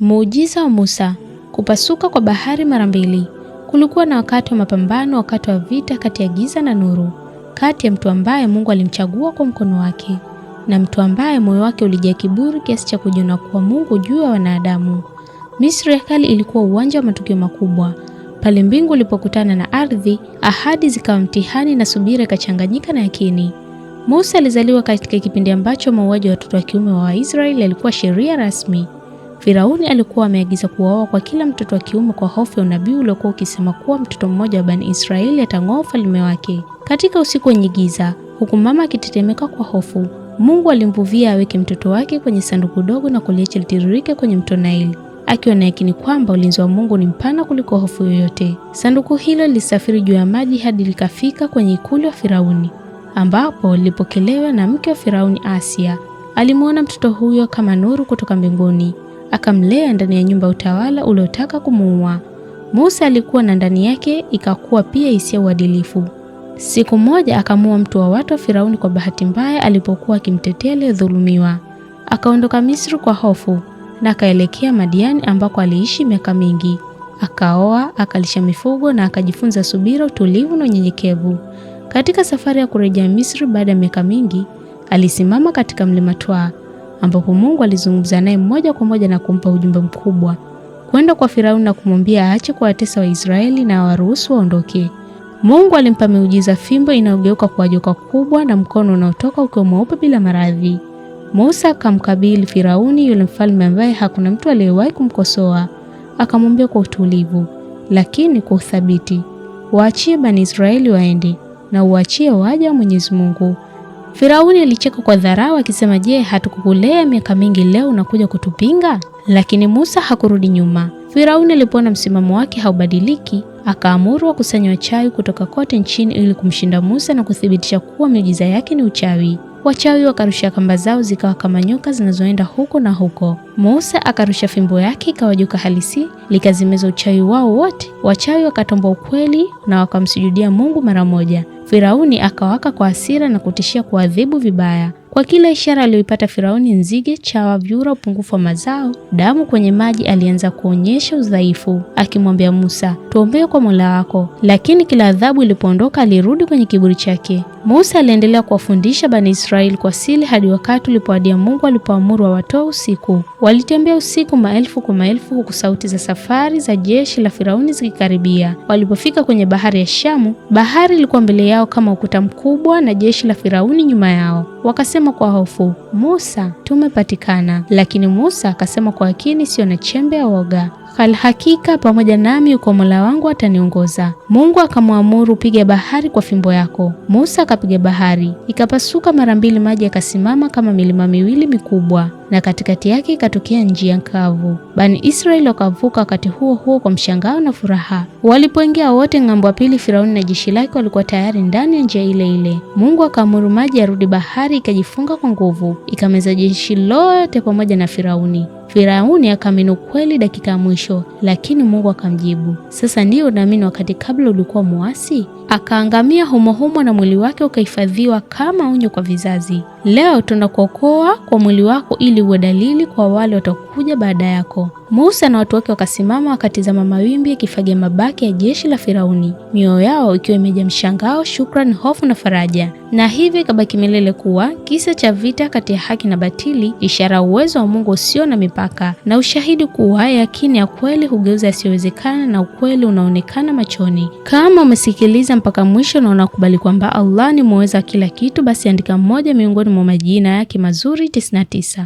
Muujiza wa Musa, kupasuka kwa bahari mara mbili. Kulikuwa na wakati wa mapambano, wakati wa vita kati ya giza na nuru, kati ya mtu ambaye Mungu alimchagua kwa mkono wake na mtu ambaye moyo wake ulijaa kiburi kiasi cha kujiona kuwa Mungu juu ya wanadamu. Misri ya kale ilikuwa uwanja wa matukio makubwa. Pale mbingu ilipokutana na ardhi, ahadi zikawa mtihani na subira ikachanganyika na yakini. Musa alizaliwa katika kipindi ambacho mauaji wa watoto wa kiume wa Waisraeli yalikuwa sheria rasmi. Firauni alikuwa ameagiza kuuawa kwa kila mtoto wa kiume kwa hofu ya unabii uliokuwa ukisema kuwa mtoto mmoja wa Bani Israeli atang'oa ufalme wake. Katika usiku wenye giza, huku mama akitetemeka kwa hofu, Mungu alimvuvia aweke mtoto wake kwenye sanduku dogo na kuliacha litiririke kwenye mto Naili, akiwa na yakini kwamba ulinzi wa Mungu ni mpana kuliko hofu yoyote. Sanduku hilo lilisafiri juu ya maji hadi likafika kwenye ikulu ya Firauni, ambapo lilipokelewa na mke wa Firauni Asia. Alimuona mtoto huyo kama nuru kutoka mbinguni, akamlea ndani ya nyumba ya utawala uliotaka kumuua. Musa alikuwa na ndani yake ikakuwa pia hisia ya uadilifu. Siku moja akamuua mtu wa watu wa Firauni kwa bahati mbaya alipokuwa akimtetea aliyedhulumiwa. Akaondoka Misri kwa hofu na akaelekea Madiani ambako aliishi miaka mingi. Akaoa, akalisha mifugo na akajifunza subira, utulivu na unyenyekevu. Katika safari ya kurejea Misri baada ya miaka mingi, alisimama katika mlima Twaa ambapo Mungu alizungumza naye moja kwa moja na kumpa ujumbe mkubwa, kwenda kwa Firauni na kumwambia aache kuwatesa Waisraeli na awaruhusu waondoke. Mungu alimpa miujiza, fimbo inayogeuka kuwa joka kubwa na mkono unaotoka ukiwa mweupe bila maradhi. Musa akamkabili Firauni, yule mfalme ambaye hakuna mtu aliyewahi kumkosoa. Akamwambia kwa utulivu lakini kwa uthabiti, waachie Bani Israeli waende na uachie waja wa Mwenyezi Mungu. Firauni alicheka kwa dharau akisema, je, hatukukulea miaka mingi, leo unakuja kutupinga? Lakini Musa hakurudi nyuma. Firauni alipoona msimamo wake haubadiliki, akaamuru wakusanye wachawi kutoka kote nchini ili kumshinda Musa na kuthibitisha kuwa miujiza yake ni uchawi. Wachawi wakarusha kamba zao zikawa kama nyoka zinazoenda huko na huko. Musa akarusha fimbo yake ikawa joka halisi, likazimeza uchawi wao wote. Wachawi wakatambua ukweli na wakamsujudia Mungu mara moja. Firauni akawaka kwa hasira na kutishia kuadhibu vibaya. Kwa kila ishara aliyoipata Firauni, nzige, chawa, vyura, upungufu wa mazao, damu kwenye maji, alianza kuonyesha udhaifu, akimwambia Musa, tuombee kwa Mola wako. Lakini kila adhabu ilipoondoka alirudi kwenye kiburi chake. Musa aliendelea kuwafundisha Bani Israeli kwa siri hadi wakati ulipoadia Mungu alipoamuru wawatoe usiku. Walitembea usiku maelfu kwa maelfu, huku sauti za safari za jeshi la Firauni zikikaribia. Walipofika kwenye bahari ya Shamu, bahari ilikuwa mbele yao kama ukuta mkubwa na jeshi la Firauni nyuma yao. Wakasema kwa hofu, Musa, tumepatikana. Lakini Musa akasema kwa akini, sio na chembe ya woga, hakika pamoja nami yuko Mola wangu ataniongoza. Mungu akamwamuru, piga bahari kwa fimbo yako. Musa akapiga bahari, ikapasuka mara mbili, maji yakasimama kama milima miwili mikubwa, na katikati yake ikatokea njia kavu. Bani Israeli wakavuka wakati huo huo kwa mshangao na furaha. Walipoingia wote ng'ambo ya pili, Firauni na jeshi lake walikuwa tayari ndani ya njia ile ile. Mungu akaamuru maji yarudi, bahari ikajifunga kwa nguvu, ikameza jeshi lote pamoja na Firauni. Firauni akaamini ukweli dakika ya mwisho, lakini Mungu akamjibu, sasa ndio unaamini wakati kabla ulikuwa muasi? Akaangamia humo humo na mwili wake ukahifadhiwa kama onyo kwa vizazi. Leo tunakuokoa kwa mwili wako ili uwe dalili kwa wale watakuja baada yako. Musa na watu wake wakasimama wakatizama mawimbi yakifagia mabaki ya jeshi la Firauni, mioyo yao ikiwa imejaa mshangao, shukrani, hofu na faraja. Na hivi ikabaki milele kuwa kisa cha vita kati ya haki na batili, ishara ya uwezo wa Mungu usio na mipaka, na ushahidi kuwa yakini ya kweli hugeuza yasiyowezekana na ukweli unaonekana machoni. Kama umesikiliza mpaka mwisho na unakubali kwamba Allah ni muweza kila kitu, basi andika mmoja miongoni mwa majina yake mazuri 99.